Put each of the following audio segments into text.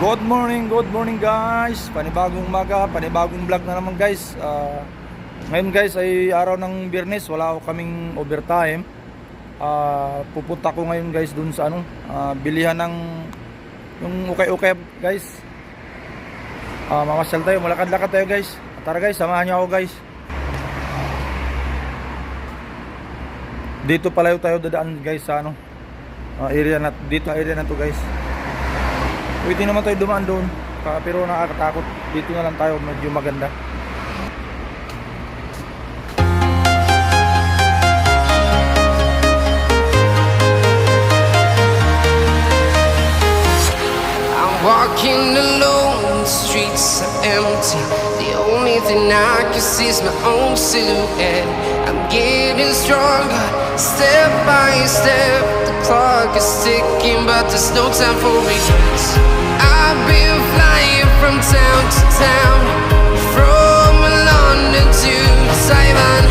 Good morning guys. Panibagong umaga, panibagong vlog na naman guys. Ngayon guys ay araw ng Biyernes, wala ako kaming overtime. Pupunta ko ngayon guys dun sa bilihan ng yung ukay-ukay guys. Mamasyal tayo, malakad-lakad tayo guys. Tara guys, samahan niyo ako guys. Dito palayo tayo dadaan guys sa area na dito, area na to guys. Pwede naman tayo dumaan doon, pero nakakatakot. Dito na lang tayo, medyo maganda. I'm walking alone, the streets are empty. The only thing I can see is my own silhouette. I'm getting stronger, step by step. The clock is ticking, but there's no time for regrets. I've been flying from town to town, from London to Taiwan.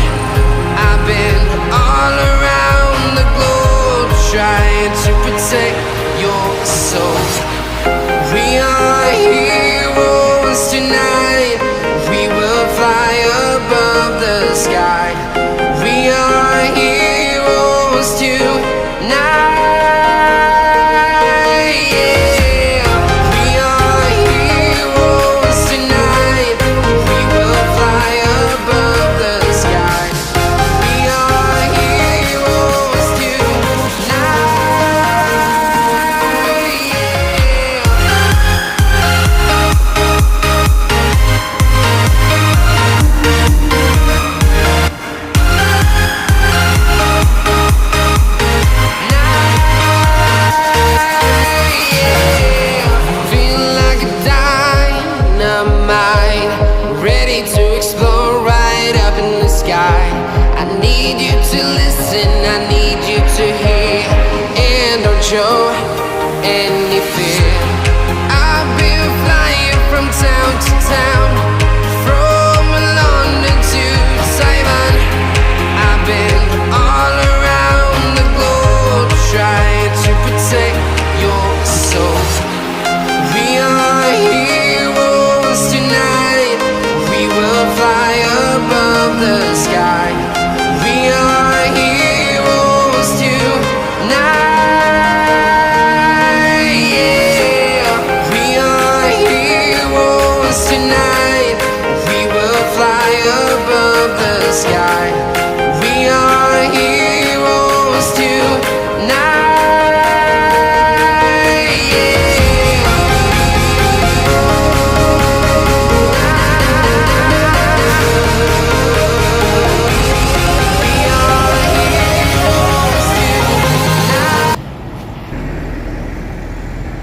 I've been all around the globe, trying to protect your soul. We are heroes tonight. We will fly above the sky. We are heroes tonight. Yeah. We are heroes tonight. We will fly above the sky. We are heroes tonight. Feel like a dynamite, ready to explode right up in the sky. I need you to listen, I need you to hear, and don't show any fear. I've been flying from town to town, from London to Taiwan. I've been all around the globe, trying to protect your soul. We are heroes tonight. We will fly above the sky. We are heroes tonight. Yeah. We are heroes tonight. We will fly above the sky. We are heroes tonight.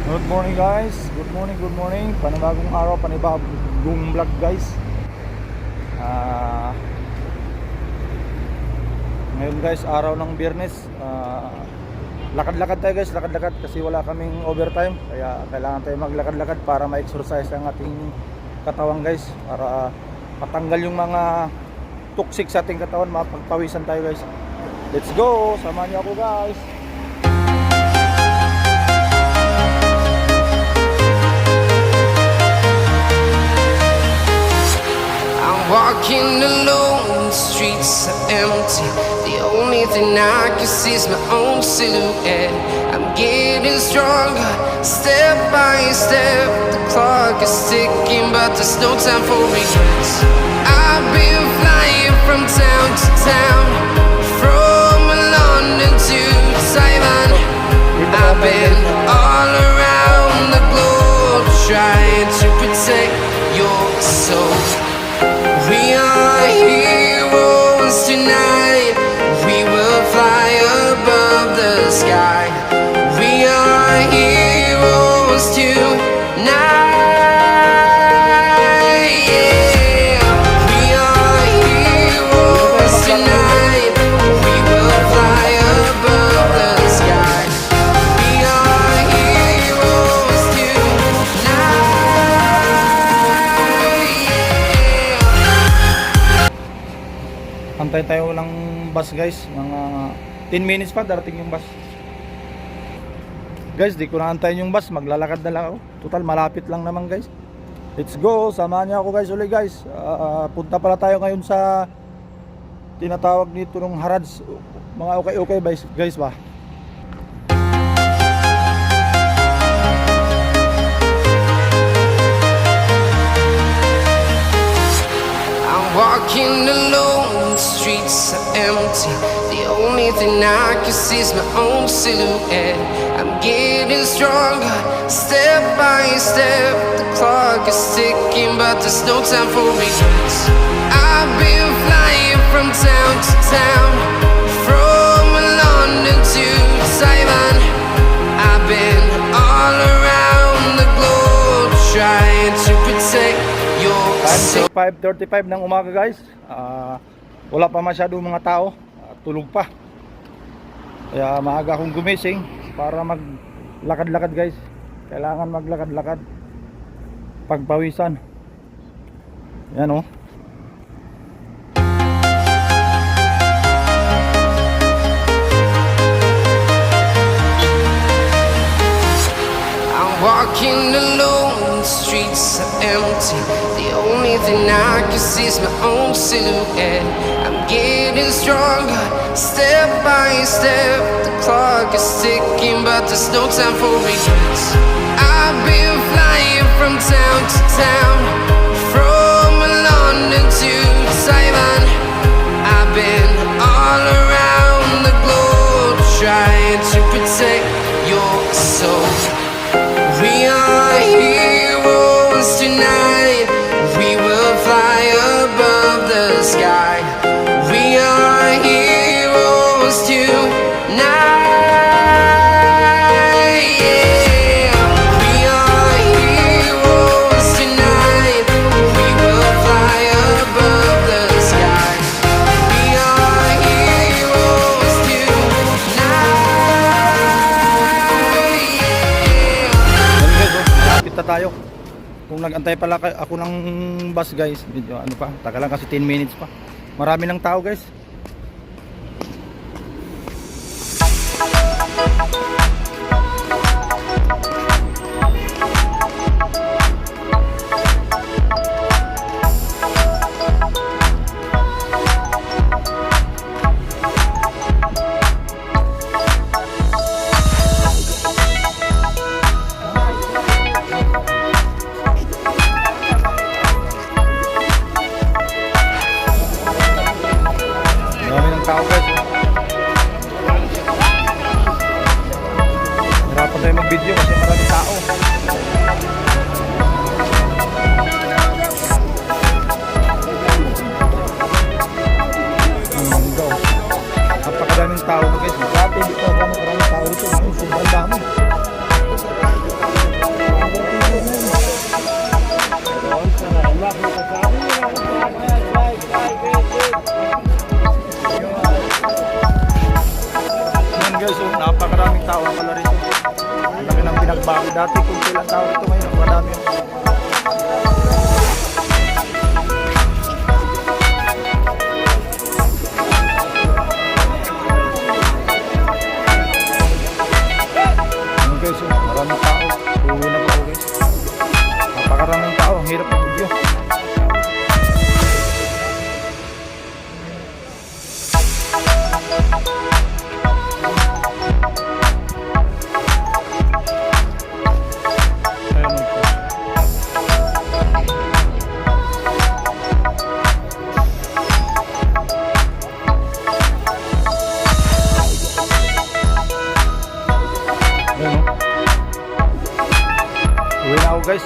Good morning guys. Good morning. Panibagong araw, panibagong vlog guys. Ngayon guys, araw ng Biyernes. Lakad-lakad tayo guys, lakad-lakad kasi wala kaming overtime. Kaya kailangan tayo maglakad-lakad para ma-exercise ang ating katawan guys. Para matanggal yung mga toxic sa ating katawan, mapagpawisan tayo guys. Let's go! Samahan niyo ako guys. I'm walking alone, the streets are empty. The only thing I can see is my own silhouette. I'm getting stronger, step by step. The clock is ticking, but there's no time for regrets. I've been flying from town to town, from London to Taiwan. I've been all around the globe, trying to protect your soul. We are heroes tonight. We will fly above the sky. We are heroes tonight. Yeah. We are heroes tonight. We will fly above the sky. We are heroes tonight. Yeah. Antay tayo ng bus guys. Mga 10 minutes pa darating yung bus. Guys, di ko na antayin yung bus, maglalakad na lang ako. Total malapit lang naman guys. Let's go, samahan niyo ako guys ulit guys. Punta pala tayo ngayon sa tinatawag dito ng Harads. Mga okay guys ba. I'm walking alone, the streets are empty. The only thing I can see is my own silhouette. I'm getting stronger, step by step. The clock is ticking, but there's no time for regrets. I've been flying from town to town, from London to Taiwan. I've been all around the globe, trying to protect your soul. 5:35 ng umaga guys. Wala pa masyadong mga tao, tulog pa. Kaya maaga akong gumising para maglakad-lakad guys. Kailangan maglakad-lakad, pagpawisan. Yan oh. Walking alone, the streets are empty. The only thing I can see is my own silhouette. I'm getting stronger, step by step. The clock is ticking, but there's no time for regrets. I've been flying from town to town, from London to Taiwan. I've been all around the globe, trying to protect your soul. We are heroes tonight. We will fly above the sky. We are heroes tonight. Yeah. We are heroes tonight. We will fly above the sky. We are heroes tonight. Lapit na tayo. Kung nag-antay pala ako ng bus guys, medyo ano pa, taga lang kasi 10 minutes pa. Marami ng tao guys. Marami ng tao guys. Hirapan tayo mag-video kasi marami tao. Go. Napakadaming tao na guys. Dati dito maraming tao dito. Ngayon sobrang dami. Guys, so, napakaraming tao pala rito. Ang laki ng pinagbago dati kung ilang tao rito ngayon, marami. Guys, so, maraming tao. Uwi na po guys. Napakaraming tao, ang hirap ng video. Uwi na ako guys.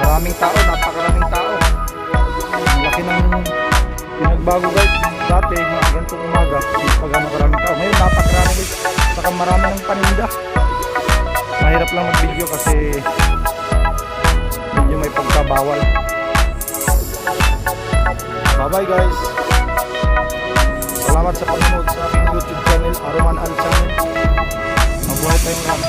Maraming tao, napakaraming tao. Ang laki ng pinagbago guys. Dati mga ganitong umaga, pag maraming tao. Ngayon napakarami guys. Saka marami ng paninda. Mahirap lang mag-video kasi medyo may pagkabawal. Bye bye guys. Salamat sa panonood sa aking YouTube channel, Aroman Al Channel. Mabuhay tayong lahat.